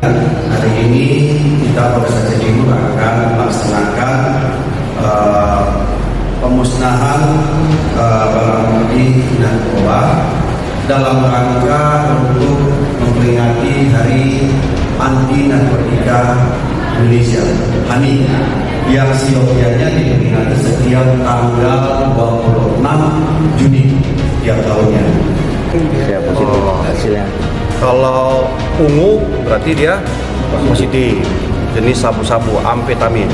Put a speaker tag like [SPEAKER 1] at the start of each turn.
[SPEAKER 1] Hari ini kita Polres Aceh Timur akan melaksanakan pemusnahan barang bukti narkoba dalam rangka untuk memperingati Hari Anti Narkotika Indonesia (HANI) yang siogianya diperingati setiap tanggal 26 Juni tiap tahunnya.
[SPEAKER 2] Hasilnya.
[SPEAKER 3] Kalau ungu berarti dia positif, jenis sabu-sabu amfetamin.